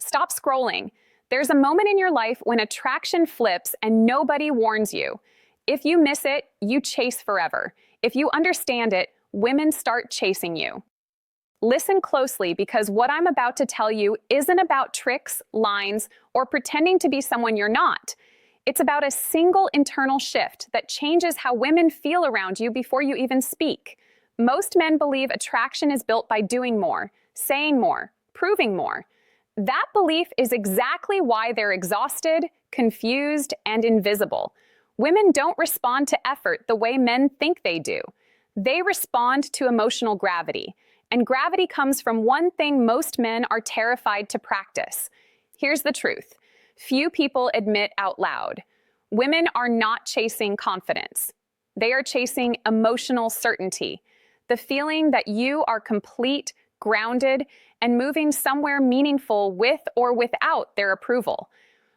Stop scrolling. There's a moment in your life when attraction flips and nobody warns you. If you miss it, you chase forever. If you understand it, women start chasing you. Listen closely, because what I'm about to tell you isn't about tricks, lines, or pretending to be someone you're not. It's about a single internal shift that changes how women feel around you before you even speak. Most men believe attraction is built by doing more, saying more, proving more. That belief is exactly why they're exhausted, confused, and invisible. Women don't respond to effort the way men think they do. They respond to emotional gravity. And gravity comes from one thing most men are terrified to practice. Here's the truth. Few people admit out loud. Women are not chasing confidence. They are chasing emotional certainty. The feeling that you are complete, grounded, and moving somewhere meaningful with or without their approval.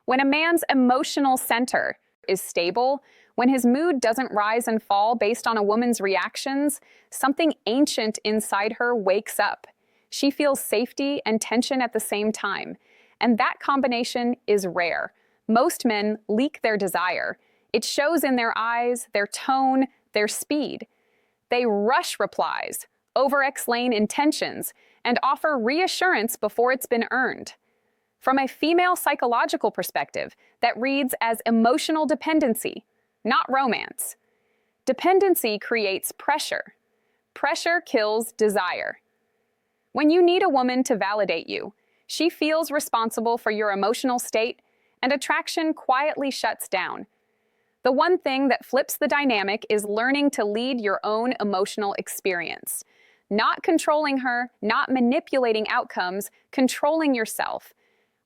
When a man's emotional center is stable, when his mood doesn't rise and fall based on a woman's reactions, something ancient inside her wakes up. She feels safety and tension at the same time. And that combination is rare. Most men leak their desire. It shows in their eyes, their tone, their speed. They rush replies, over-explain intentions, and offer reassurance before it's been earned. From a female psychological perspective, that reads as emotional dependency, not romance. Dependency creates pressure. Pressure kills desire. When you need a woman to validate you, she feels responsible for your emotional state, and attraction quietly shuts down. The one thing that flips the dynamic is learning to lead your own emotional experience. Not controlling her, not manipulating outcomes, controlling yourself.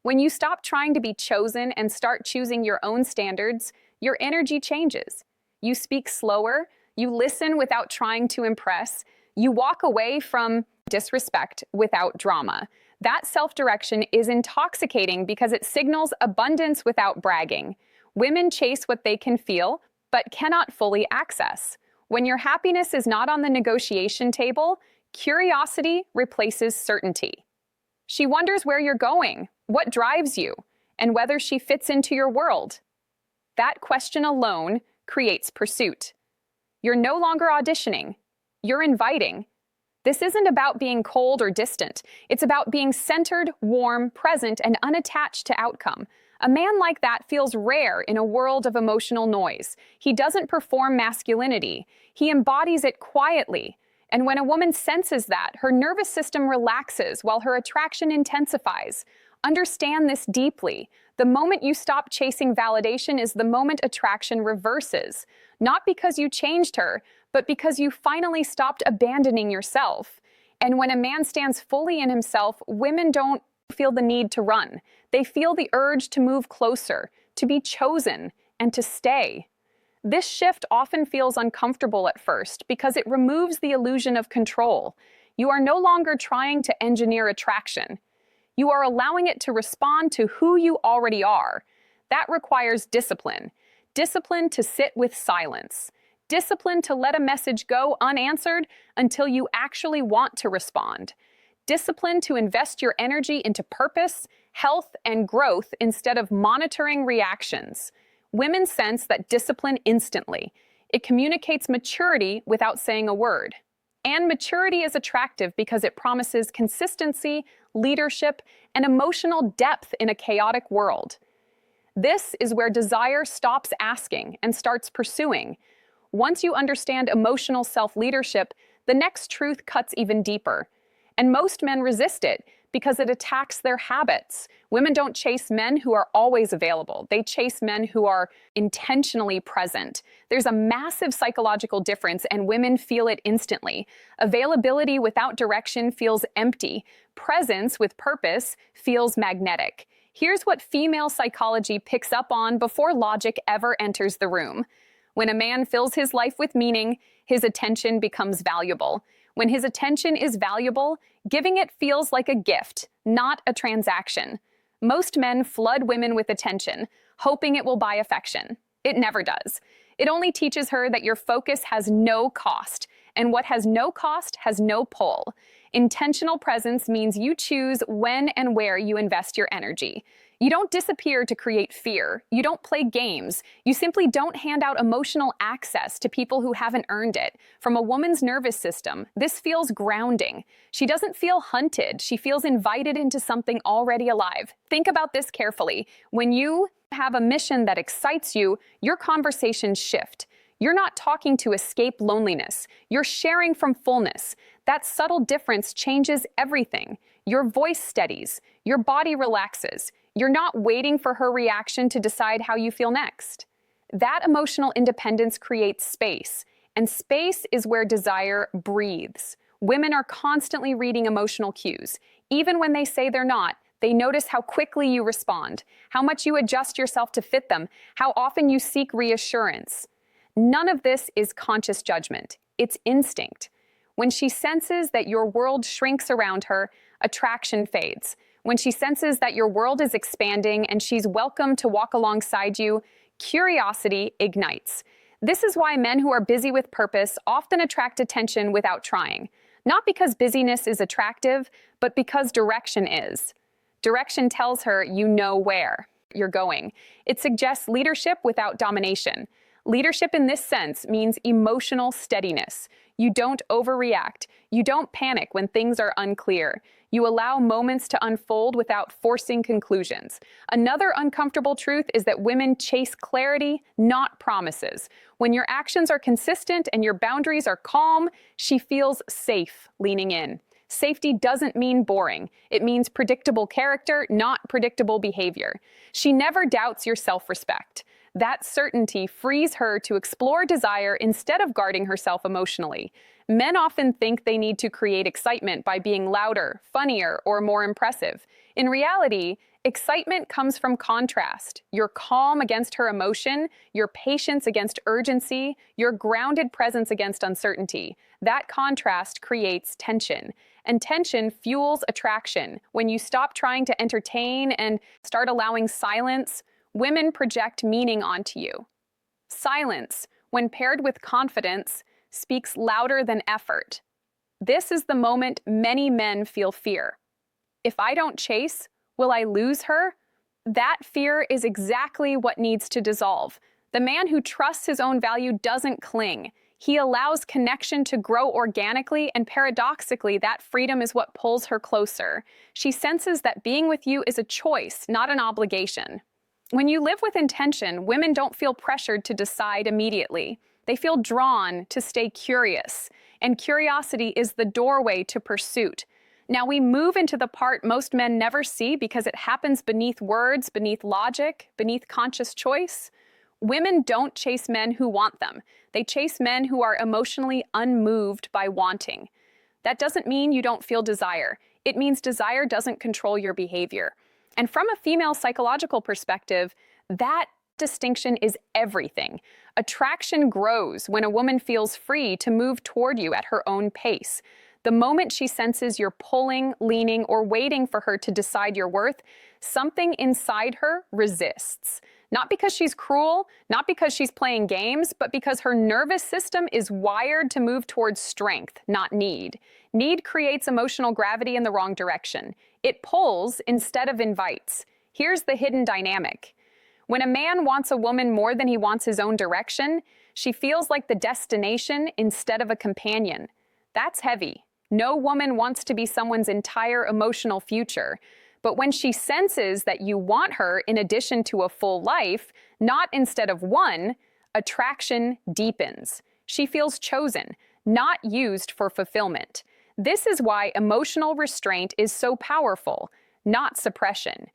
When you stop trying to be chosen and start choosing your own standards, your energy changes. You speak slower, you listen without trying to impress, you walk away from disrespect without drama. That self-direction is intoxicating because it signals abundance without bragging. Women chase what they can feel, but cannot fully access. When your happiness is not on the negotiation table, curiosity replaces certainty. She wonders where you're going, what drives you, and whether she fits into your world. That question alone creates pursuit. You're no longer auditioning. You're inviting. This isn't about being cold or distant. It's about being centered, warm, present, and unattached to outcome. A man like that feels rare in a world of emotional noise. He doesn't perform masculinity. He embodies it quietly. And when a woman senses that, her nervous system relaxes while her attraction intensifies. Understand this deeply. The moment you stop chasing validation is the moment attraction reverses. Not because you changed her, but because you finally stopped abandoning yourself. And when a man stands fully in himself, women don't feel the need to run. They feel the urge to move closer, to be chosen, and to stay. This shift often feels uncomfortable at first because it removes the illusion of control. You are no longer trying to engineer attraction. You are allowing it to respond to who you already are. That requires discipline. Discipline to sit with silence. Discipline to let a message go unanswered until you actually want to respond. Discipline to invest your energy into purpose, health, and growth instead of monitoring reactions. Women sense that discipline instantly. It communicates maturity without saying a word. And maturity is attractive because it promises consistency, leadership, and emotional depth in a chaotic world. This is where desire stops asking and starts pursuing. Once you understand emotional self-leadership, the next truth cuts even deeper. And most men resist it because it attacks their habits. Women don't chase men who are always available. They chase men who are intentionally present. There's a massive psychological difference, and women feel it instantly. Availability without direction feels empty. Presence with purpose feels magnetic. Here's what female psychology picks up on before logic ever enters the room. When a man fills his life with meaning, his attention becomes valuable. When his attention is valuable, giving it feels like a gift, not a transaction. Most men flood women with attention, hoping it will buy affection. It never does. It only teaches her that your focus has no cost, and what has no cost has no pull. Intentional presence means you choose when and where you invest your energy. You don't disappear to create fear. You don't play games. You simply don't hand out emotional access to people who haven't earned it. From a woman's nervous system, this feels grounding. She doesn't feel hunted. She feels invited into something already alive. Think about this carefully. When you have a mission that excites you, your conversations shift. You're not talking to escape loneliness. You're sharing from fullness. That subtle difference changes everything. Your voice steadies. Your body relaxes. You're not waiting for her reaction to decide how you feel next. That emotional independence creates space, and space is where desire breathes. Women are constantly reading emotional cues. Even when they say they're not, they notice how quickly you respond, how much you adjust yourself to fit them, how often you seek reassurance. None of this is conscious judgment. It's instinct. When she senses that your world shrinks around her, attraction fades. When she senses that your world is expanding and she's welcome to walk alongside you, curiosity ignites. This is why men who are busy with purpose often attract attention without trying. Not because busyness is attractive, but because direction is. Direction tells her you know where you're going. It suggests leadership without domination. Leadership in this sense means emotional steadiness. You don't overreact. You don't panic when things are unclear. You allow moments to unfold without forcing conclusions. Another uncomfortable truth is that women chase clarity, not promises. When your actions are consistent and your boundaries are calm, she feels safe leaning in. Safety doesn't mean boring. It means predictable character, not predictable behavior. She never doubts your self-respect. That certainty frees her to explore desire instead of guarding herself emotionally. Men often think they need to create excitement by being louder, funnier, or more impressive. In reality, excitement comes from contrast. Your calm against her emotion, your patience against urgency, your grounded presence against uncertainty. That contrast creates tension. And tension fuels attraction. When you stop trying to entertain and start allowing silence, women project meaning onto you. Silence, when paired with confidence, speaks louder than effort. This is the moment many men feel fear. If I don't chase, will I lose her? That fear is exactly what needs to dissolve. The man who trusts his own value doesn't cling. He allows connection to grow organically, and paradoxically, that freedom is what pulls her closer. She senses that being with you is a choice, not an obligation. When you live with intention, women don't feel pressured to decide immediately. They feel drawn to stay curious, and curiosity is the doorway to pursuit. Now we move into the part most men never see because it happens beneath words, beneath logic, beneath conscious choice. Women don't chase men who want them. They chase men who are emotionally unmoved by wanting. That doesn't mean you don't feel desire. It means desire doesn't control your behavior. And from a female psychological perspective, that distinction is everything. Attraction grows when a woman feels free to move toward you at her own pace. The moment she senses you're pulling, leaning, or waiting for her to decide your worth, something inside her resists. Not because she's cruel, not because she's playing games, but because her nervous system is wired to move towards strength, not need. Need creates emotional gravity in the wrong direction. It pulls instead of invites. Here's the hidden dynamic. When a man wants a woman more than he wants his own direction, she feels like the destination instead of a companion. That's heavy. No woman wants to be someone's entire emotional future. But when she senses that you want her in addition to a full life, not instead of one, attraction deepens. She feels chosen, not used for fulfillment. This is why emotional restraint is so powerful, not suppression.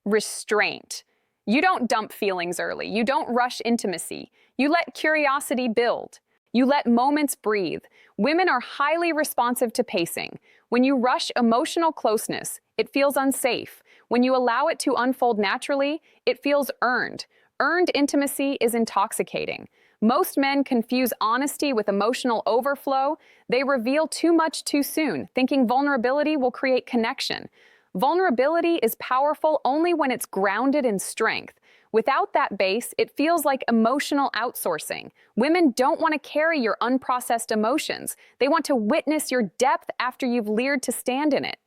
Restraint. You don't dump feelings early. You don't rush intimacy. You let curiosity build. You let moments breathe. Women are highly responsive to pacing. When you rush emotional closeness, it feels unsafe. When you allow it to unfold naturally, it feels earned. Earned intimacy is intoxicating. Most men confuse honesty with emotional overflow. They reveal too much too soon, thinking vulnerability will create connection. Vulnerability is powerful only when it's grounded in strength. Without that base, it feels like emotional outsourcing. Women don't want to carry your unprocessed emotions. They want to witness your depth after you've leered to stand in it.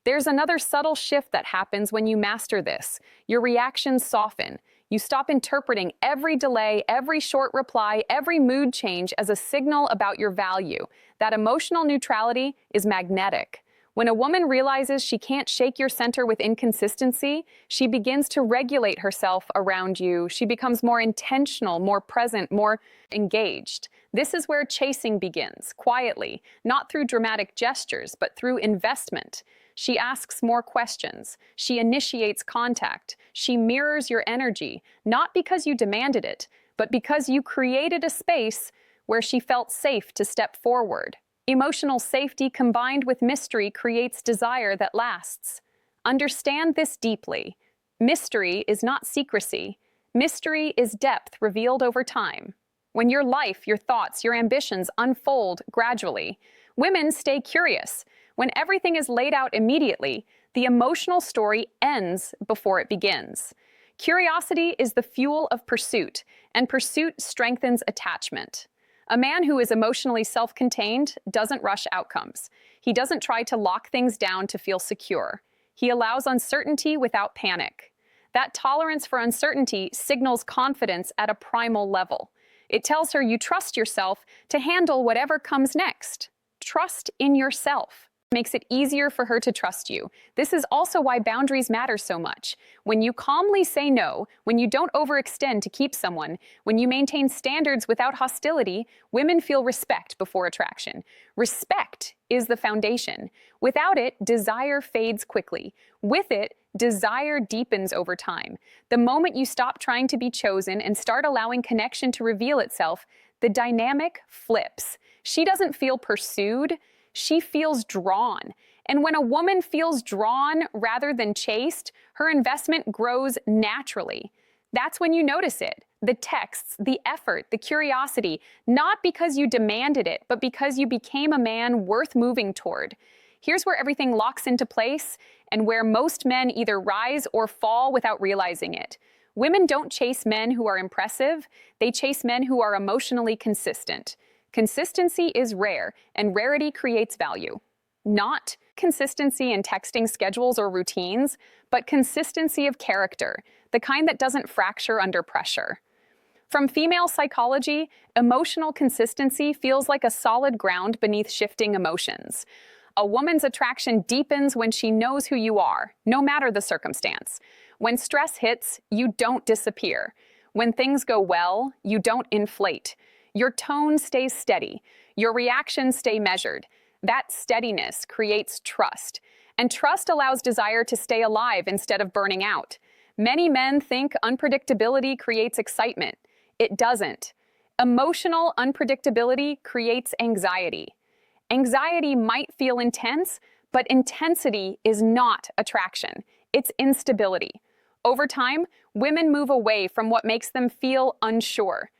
There's another subtle shift that happens when you master this. Your reactions soften. You stop interpreting every delay, every short reply, every mood change as a signal about your value. That emotional neutrality is magnetic. When a woman realizes she can't shake your center with inconsistency, she begins to regulate herself around you. She becomes more intentional, more present, more engaged. This is where chasing begins, quietly, not through dramatic gestures, but through investment. She asks more questions. She initiates contact. She mirrors your energy, not because you demanded it, but because you created a space where she felt safe to step forward. Emotional safety combined with mystery creates desire that lasts. Understand this deeply. Mystery is not secrecy. Mystery is depth revealed over time. When your life, your thoughts, your ambitions unfold gradually, women stay curious. When everything is laid out immediately, the emotional story ends before it begins. Curiosity is the fuel of pursuit, and pursuit strengthens attachment. A man who is emotionally self-contained doesn't rush outcomes. He doesn't try to lock things down to feel secure. He allows uncertainty without panic. That tolerance for uncertainty signals confidence at a primal level. It tells her you trust yourself to handle whatever comes next. Trust in yourself makes it easier for her to trust you. This is also why boundaries matter so much. When you calmly say no, when you don't overextend to keep someone, when you maintain standards without hostility, women feel respect before attraction. Respect is the foundation. Without it, desire fades quickly. With it, desire deepens over time. The moment you stop trying to be chosen and start allowing connection to reveal itself, the dynamic flips. She doesn't feel pursued. She feels drawn. And when a woman feels drawn rather than chased, her investment grows naturally. That's when you notice it. The texts, the effort, the curiosity, not because you demanded it, but because you became a man worth moving toward. Here's where everything locks into place and where most men either rise or fall without realizing it. Women don't chase men who are impressive. They chase men who are emotionally consistent. Consistency is rare, and rarity creates value. Not consistency in texting schedules or routines, but consistency of character, the kind that doesn't fracture under pressure. From female psychology, emotional consistency feels like a solid ground beneath shifting emotions. A woman's attraction deepens when she knows who you are, no matter the circumstance. When stress hits, you don't disappear. When things go well, you don't inflate. Your tone stays steady. Your reactions stay measured. That steadiness creates trust. And trust allows desire to stay alive instead of burning out. Many men think unpredictability creates excitement. It doesn't. Emotional unpredictability creates anxiety. Anxiety might feel intense, but intensity is not attraction. It's instability. Over time, women move away from what makes them feel unsure.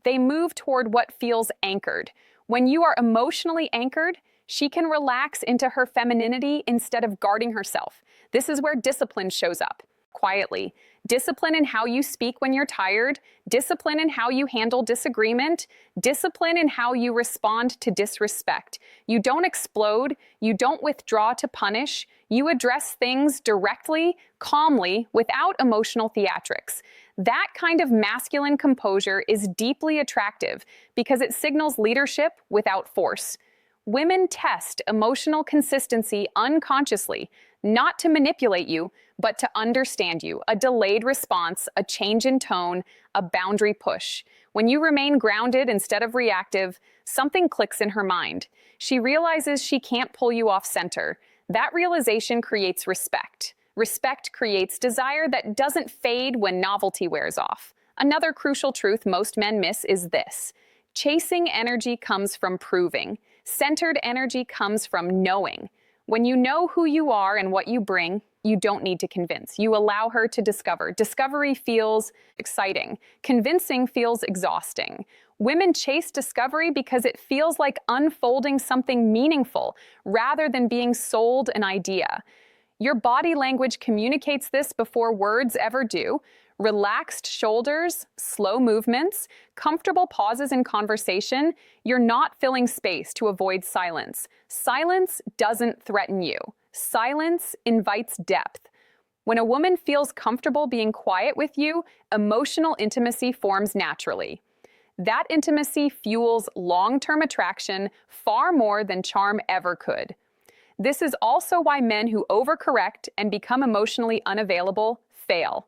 They move toward what feels anchored. When you are emotionally anchored, she can relax into her femininity instead of guarding herself. This is where discipline shows up, quietly. Discipline in how you speak when you're tired, discipline in how you handle disagreement, discipline in how you respond to disrespect. You don't explode, you don't withdraw to punish, you address things directly, calmly, without emotional theatrics. That kind of masculine composure is deeply attractive because it signals leadership without force. Women test emotional consistency unconsciously, not to manipulate you, but to understand you. A delayed response, a change in tone, a boundary push. When you remain grounded instead of reactive, something clicks in her mind. She realizes she can't pull you off center. That realization creates respect. Respect creates desire that doesn't fade when novelty wears off. Another crucial truth most men miss is this. Chasing energy comes from proving. Centered energy comes from knowing. When you know who you are and what you bring, you don't need to convince. You allow her to discover. Discovery feels exciting. Convincing feels exhausting. Women chase discovery because it feels like unfolding something meaningful rather than being sold an idea. Your body language communicates this before words ever do. Relaxed shoulders, slow movements, comfortable pauses in conversation. You're not filling space to avoid silence. Silence doesn't threaten you. Silence invites depth. When a woman feels comfortable being quiet with you, emotional intimacy forms naturally. That intimacy fuels long-term attraction far more than charm ever could. This is also why men who overcorrect and become emotionally unavailable fail.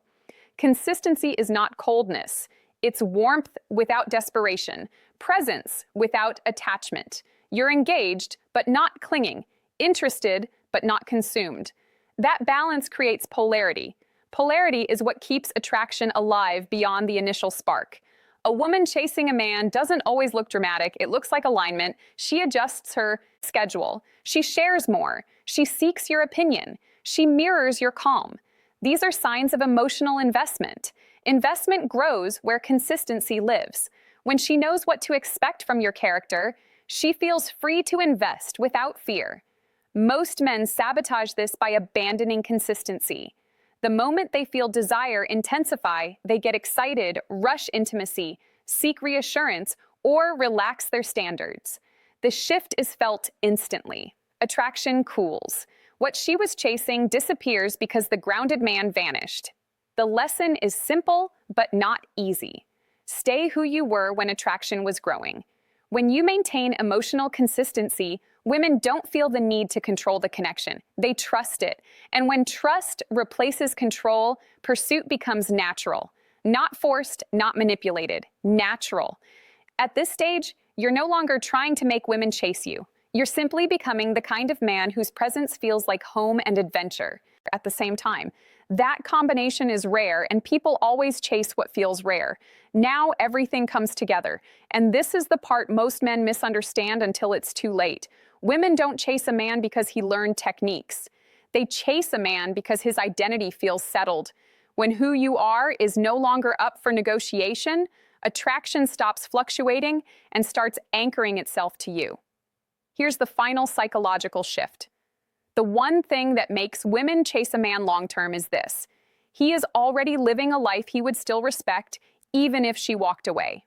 Consistency is not coldness. It's warmth without desperation, presence without attachment. You're engaged, but not clinging, interested, but not consumed. That balance creates polarity. Polarity is what keeps attraction alive beyond the initial spark. A woman chasing a man doesn't always look dramatic. It looks like alignment. She adjusts her schedule. She shares more. She seeks your opinion. She mirrors your calm. These are signs of emotional investment. Investment grows where consistency lives. When she knows what to expect from your character, she feels free to invest without fear. Most men sabotage this by abandoning consistency. The moment they feel desire intensify, they get excited, rush intimacy, seek reassurance, or relax their standards. The shift is felt instantly. Attraction cools. What she was chasing disappears because the grounded man vanished. The lesson is simple, but not easy. Stay who you were when attraction was growing. When you maintain emotional consistency, women don't feel the need to control the connection. They trust it. And when trust replaces control, pursuit becomes natural. Not forced, not manipulated. Natural. At this stage, you're no longer trying to make women chase you. You're simply becoming the kind of man whose presence feels like home and adventure at the same time. That combination is rare, and people always chase what feels rare. Now everything comes together, and this is the part most men misunderstand until it's too late. Women don't chase a man because he learned techniques. They chase a man because his identity feels settled. When who you are is no longer up for negotiation, attraction stops fluctuating and starts anchoring itself to you. Here's the final psychological shift. The one thing that makes women chase a man long-term is this: he is already living a life he would still respect, even if she walked away.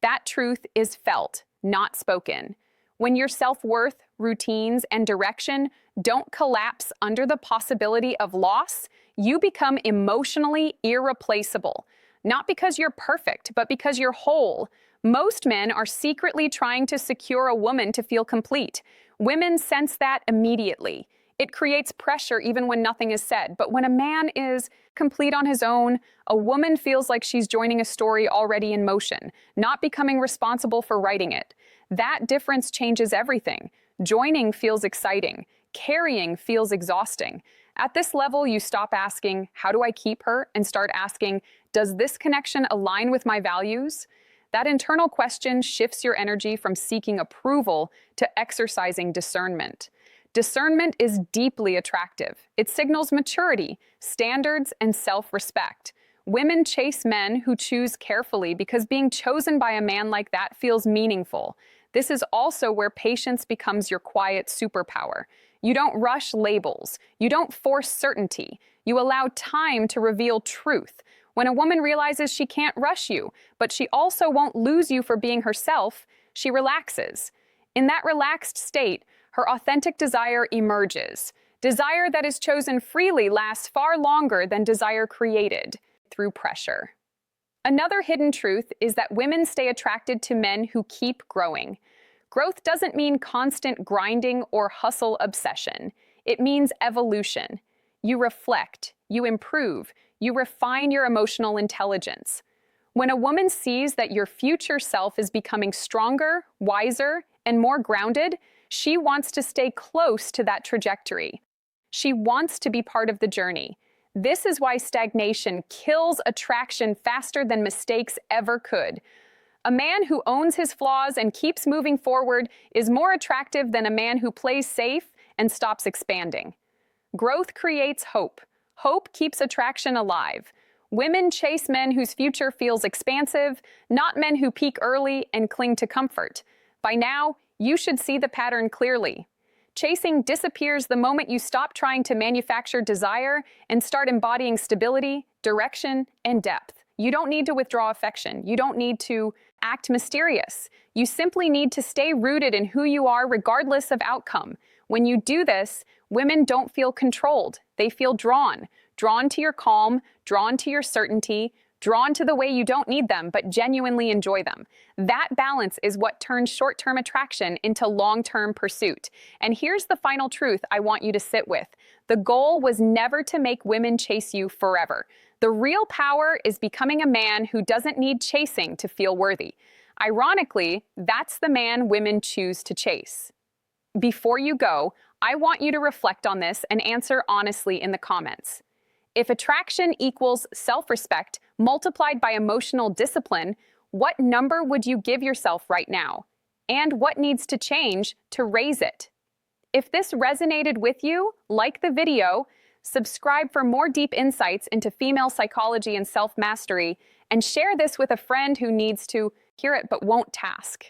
That truth is felt, not spoken. When your self-worth, routines, and direction don't collapse under the possibility of loss, you become emotionally irreplaceable. Not because you're perfect, but because you're whole. Most men are secretly trying to secure a woman to feel complete. Women sense that immediately. It creates pressure even when nothing is said. But when a man is complete on his own, a woman feels like she's joining a story already in motion, not becoming responsible for writing it. That difference changes everything. Joining feels exciting. Carrying feels exhausting. At this level, you stop asking, "How do I keep her?" and start asking, "Does this connection align with my values?" That internal question shifts your energy from seeking approval to exercising discernment. Discernment is deeply attractive. It signals maturity, standards, and self-respect. Women chase men who choose carefully because being chosen by a man like that feels meaningful. This is also where patience becomes your quiet superpower. You don't rush labels. You don't force certainty. You allow time to reveal truth. When a woman realizes she can't rush you, but she also won't lose you for being herself, she relaxes. In that relaxed state, her authentic desire emerges. Desire that is chosen freely lasts far longer than desire created through pressure. Another hidden truth is that women stay attracted to men who keep growing. Growth doesn't mean constant grinding or hustle obsession. It means evolution. You reflect, you improve, you refine your emotional intelligence. When a woman sees that your future self is becoming stronger, wiser, and more grounded, she wants to stay close to that trajectory. She wants to be part of the journey. This is why stagnation kills attraction faster than mistakes ever could. A man who owns his flaws and keeps moving forward is more attractive than a man who plays safe and stops expanding. Growth creates hope. Hope keeps attraction alive. Women chase men whose future feels expansive, not men who peak early and cling to comfort. By now, you should see the pattern clearly. Chasing disappears the moment you stop trying to manufacture desire and start embodying stability, direction, and depth. You don't need to withdraw affection. You don't need to act mysterious. You simply need to stay rooted in who you are regardless of outcome. When you do this, women don't feel controlled. They feel drawn. Drawn to your calm, drawn to your certainty, drawn to the way you don't need them but genuinely enjoy them. That balance is what turns short-term attraction into long-term pursuit. And here's the final truth I want you to sit with. The goal was never to make women chase you forever. The real power is becoming a man who doesn't need chasing to feel worthy. Ironically, that's the man women choose to chase. Before you go, I want you to reflect on this and answer honestly in the comments. If attraction equals self-respect multiplied by emotional discipline, what number would you give yourself right now? And what needs to change to raise it? If this resonated with you, like the video, subscribe for more deep insights into female psychology and self-mastery, and share this with a friend who needs to hear it but won't task.